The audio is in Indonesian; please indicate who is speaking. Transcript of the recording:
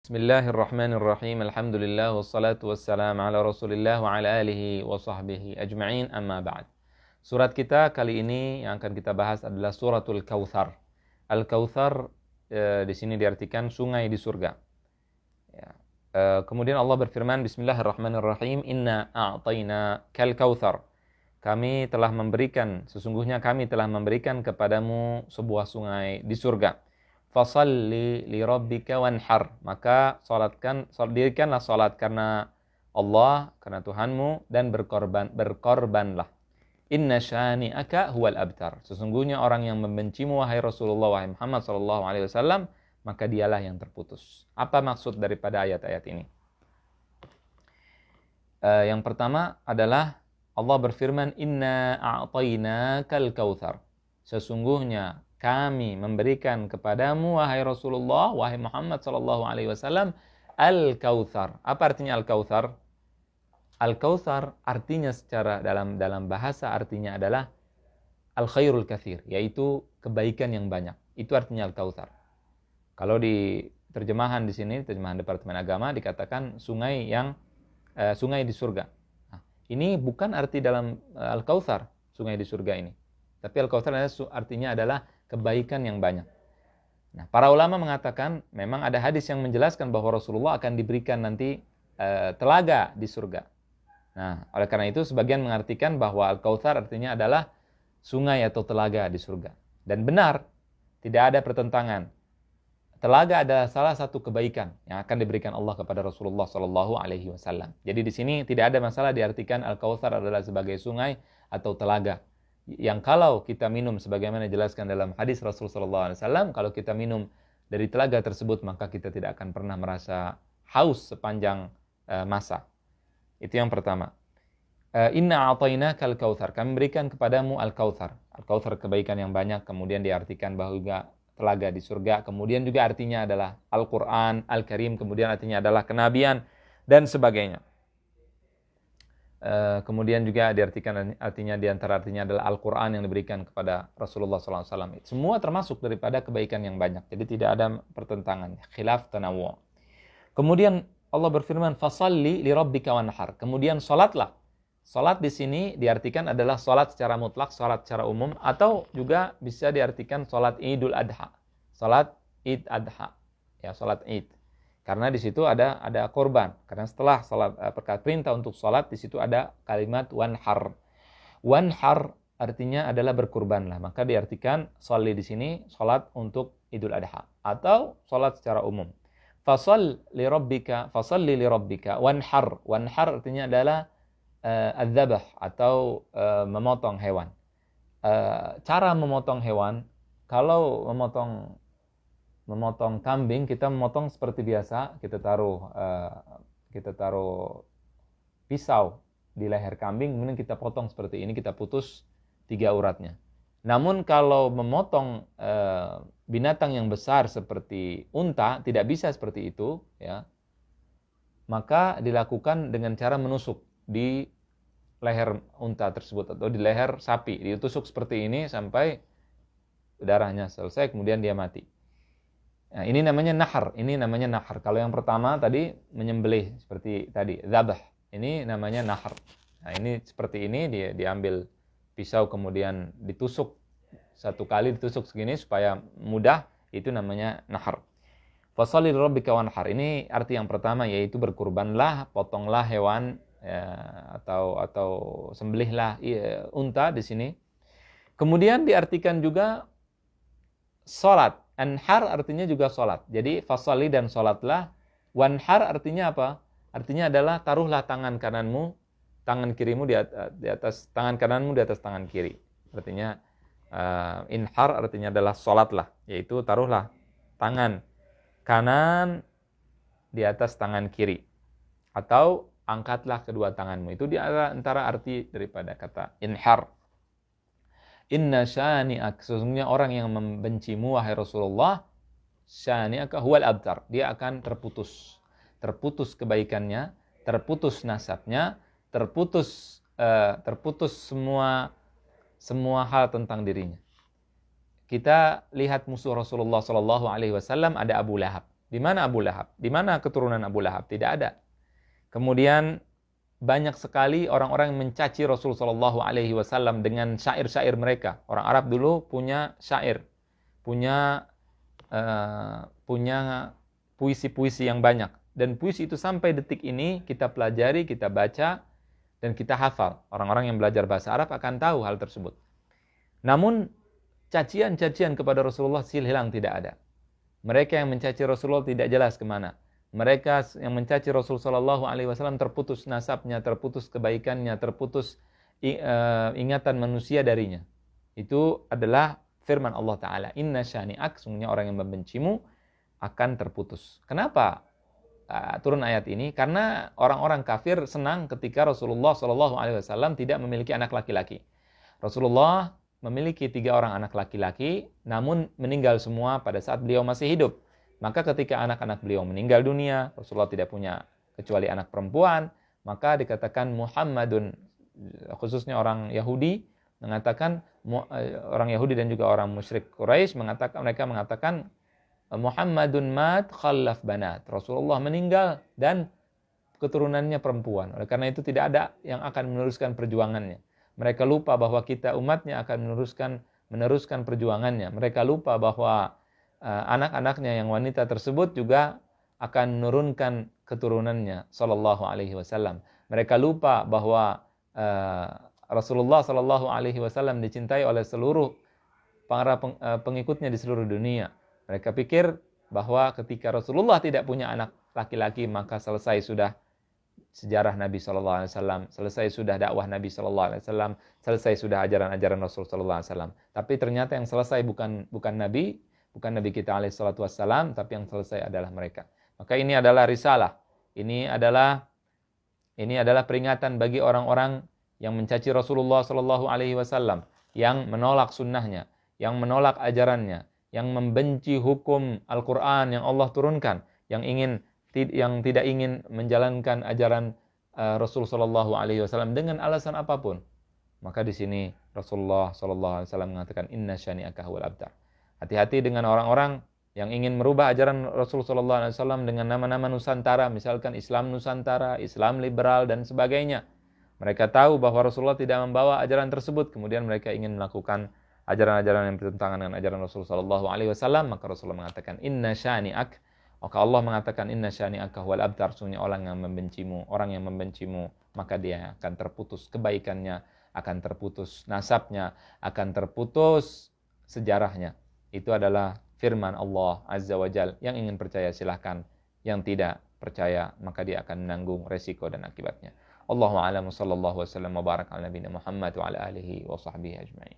Speaker 1: Bismillahirrahmanirrahim. Alhamdulillah wassalatu wassalamu ala Rasulillah wa ala alihi wa sahbihi ajma'in, amma ba'd. Surat kita kali ini yang akan kita bahas adalah suratul Kautsar. Al-Kautsar di sini diartikan sungai di surga. Ya. Kemudian Allah berfirman, Bismillahirrahmanirrahim, Inna a'tayna kal kautsar. Sesungguhnya kami telah memberikan kepadamu sebuah sungai di surga. Fasalli li rabbika wanhar, maka dirikanlah salat karena Allah, karena Tuhanmu, dan berkorbanlah. Inna syani'aka huwal abtar, sesungguhnya orang yang membencimu wahai Rasulullah, wahai Muhammad sallallahu alaihi wasallam, maka dialah yang terputus. Apa maksud daripada ayat-ayat ini? Yang pertama adalah Allah berfirman, Inna a'tainakal kautsar, sesungguhnya kami memberikan kepadamu wahai Rasulullah, wahai Muhammad sallallahu alaihi wasallam, Al-Kautsar. Apa artinya Al-Kautsar? Al-Kautsar artinya secara dalam bahasa artinya adalah Al-Khairul Katsir, yaitu kebaikan yang banyak. Itu artinya Al-Kautsar. Kalau di terjemahan di sini, terjemahan Departemen Agama dikatakan sungai di surga. Nah, ini bukan arti dalam Al-Kautsar, sungai di surga ini. Tapi Al-Kautsar artinya adalah kebaikan yang banyak. Nah, para ulama mengatakan memang ada hadis yang menjelaskan bahwa Rasulullah akan diberikan nanti telaga di surga. Nah, oleh karena itu sebagian mengartikan bahwa Al-Kautsar artinya adalah sungai atau telaga di surga. Dan benar, tidak ada pertentangan. Telaga adalah salah satu kebaikan yang akan diberikan Allah kepada Rasulullah sallallahu alaihi wasallam. Jadi di sini tidak ada masalah diartikan Al-Kautsar adalah sebagai sungai atau telaga. Yang kalau kita minum sebagaimana dijelaskan dalam hadis Rasul sallallahu alaihi wasallam, kalau kita minum dari telaga tersebut maka kita tidak akan pernah merasa haus sepanjang masa. Itu yang pertama. Inna a'tainakal kautsar, kami berikan kepadamu al-kautsar. Al-kautsar kebaikan yang banyak, kemudian diartikan bahwa telaga di surga, kemudian juga artinya adalah Al-Qur'an Al-Karim, kemudian artinya adalah kenabian dan sebagainya. Kemudian juga diartikan artinya diantara artinya adalah Al-Quran yang diberikan kepada Rasulullah SAW. Semua termasuk daripada kebaikan yang banyak. Jadi tidak ada pertentangan. Khilaf tanawu'. Kemudian Allah berfirman, Fasalli li rabbika wanhar. Kemudian salatlah. Salat di sini diartikan adalah salat secara mutlak, salat secara umum, atau juga bisa diartikan salat Idul Adha. Salat Id Adha. Ya, salat Id. Karena di situ ada korban. Karena setelah salat perintah untuk salat, di situ ada kalimat wanhar. Wanhar artinya adalah berkurbanlah. Maka diartikan sholli di sini salat untuk Idul Adha atau salat secara umum. Fasalli li rabbika wanhar. Wanhar artinya adalah adzabah atau memotong hewan. Cara memotong hewan, kalau memotong kambing, kita memotong seperti biasa, kita taruh pisau di leher kambing, kemudian kita potong seperti ini, kita putus 3 uratnya. Namun kalau memotong binatang yang besar seperti unta, tidak bisa seperti itu, ya. Maka dilakukan dengan cara menusuk di leher unta tersebut atau di leher sapi, ditusuk seperti ini sampai darahnya selesai, kemudian dia mati. Nah, ini namanya nahar. Kalau yang pertama tadi menyembelih seperti tadi, zabah. Ini namanya nahar. Nah, ini seperti ini, dia diambil pisau kemudian ditusuk satu kali, ditusuk segini supaya mudah, itu namanya nahar. Fasalli li rabbika wanhar. Ini arti yang pertama, yaitu berkurbanlah, potonglah hewan atau sembelihlah unta di sini. Kemudian diartikan juga salat. Anhar artinya juga salat. Jadi fasalli dan salatlah. Wanhar artinya apa? Artinya adalah taruhlah tangan kananmu, tangan kirimu di atas tangan kananmu di atas tangan kiri. Artinya inhar artinya adalah salatlah, yaitu taruhlah tangan kanan di atas tangan kiri atau angkatlah kedua tanganmu. Itu di antara arti daripada kata inhar. Inna syani'ak, sesungguhnya orang yang membencimu wahai Rasulullah, syani'aka huwal abtar, dia akan terputus kebaikannya, terputus nasabnya, terputus semua hal tentang dirinya. Kita lihat musuh Rasulullah sallallahu alaihi wasallam ada Abu Lahab. Di mana Abu Lahab? Di mana keturunan Abu Lahab? Tidak ada. Kemudian banyak sekali orang-orang yang mencaci Rasul Shallallahu Alaihi Wasallam dengan syair-syair mereka. Orang Arab dulu punya syair, punya puisi-puisi yang banyak. Dan puisi itu sampai detik ini kita pelajari, kita baca, dan kita hafal. Orang-orang yang belajar bahasa Arab akan tahu hal tersebut. Namun cacian-cacian kepada Rasulullah sil hilang, tidak ada. Mereka yang mencaci Rasulullah tidak jelas kemana. Mereka yang mencaci Rasul Shallallahu Alaihi Wasallam terputus nasabnya, terputus kebaikannya, terputus ingatan manusia darinya. Itu adalah firman Allah Ta'ala. Inna syani'ak, sungguhnya orang yang membencimu akan terputus. Kenapa turun ayat ini? Karena orang-orang kafir senang ketika Rasulullah Shallallahu Alaihi Wasallam tidak memiliki anak laki-laki. Rasulullah memiliki 3 orang anak laki-laki, namun meninggal semua pada saat beliau masih hidup. Maka ketika anak-anak beliau meninggal dunia, Rasulullah tidak punya kecuali anak perempuan, maka dikatakan Muhammadun, khususnya orang Yahudi, mengatakan, orang Yahudi dan juga orang musyrik Quraisy mereka mengatakan Muhammadun mat khallaf banat. Rasulullah meninggal dan keturunannya perempuan. Oleh karena itu tidak ada yang akan meneruskan perjuangannya. Mereka lupa bahwa kita umatnya akan meneruskan perjuangannya. Mereka lupa bahwa anak-anaknya yang wanita tersebut juga akan menurunkan keturunannya sallallahu alaihi wasallam. Mereka lupa bahwa Rasulullah sallallahu alaihi wasallam dicintai oleh seluruh para pengikutnya di seluruh dunia. Mereka pikir bahwa ketika Rasulullah tidak punya anak laki-laki, maka selesai sudah sejarah Nabi sallallahu alaihi wasallam, selesai sudah dakwah Nabi sallallahu alaihi wasallam, selesai sudah ajaran-ajaran Rasul sallallahu alaihi wasallam. Tapi ternyata yang selesai bukan Nabi kita alaihi salatu wassalam, tapi yang selesai adalah mereka. Maka ini adalah risalah. Ini adalah peringatan bagi orang-orang yang mencaci Rasulullah sallallahu alaihi wasallam, yang menolak sunnahnya, yang menolak ajarannya, yang membenci hukum Al-Qur'an yang Allah turunkan, yang tidak ingin menjalankan ajaran Rasul sallallahu alaihi wasallam dengan alasan apapun. Maka di sini Rasulullah sallallahu alaihi wasallam mengatakan inna syani'aka huwal abtar. Hati-hati dengan orang-orang yang ingin merubah ajaran Rasul sallallahu alaihi wasallam dengan nama-nama Nusantara, misalkan Islam Nusantara, Islam liberal dan sebagainya. Mereka tahu bahwa Rasulullah tidak membawa ajaran tersebut, kemudian mereka ingin melakukan ajaran-ajaran yang bertentangan dengan ajaran Rasul sallallahu alaihi wasallam, maka Rasulullah mengatakan inna syani'ak. Maka Allah mengatakan inna syani'aka huwal abtar, sungguhnya orang yang membencimu, maka dia akan terputus kebaikannya, akan terputus nasabnya, akan terputus sejarahnya. Itu adalah firman Allah Azza wa Jal. Yang ingin percaya silahkan, yang tidak percaya maka dia akan menanggung resiko dan akibatnya. Allahu a'lam, sallallahu wasallam wa barak ala nabiyina Muhammad wa ala alihi wa sahbihi ajma'in.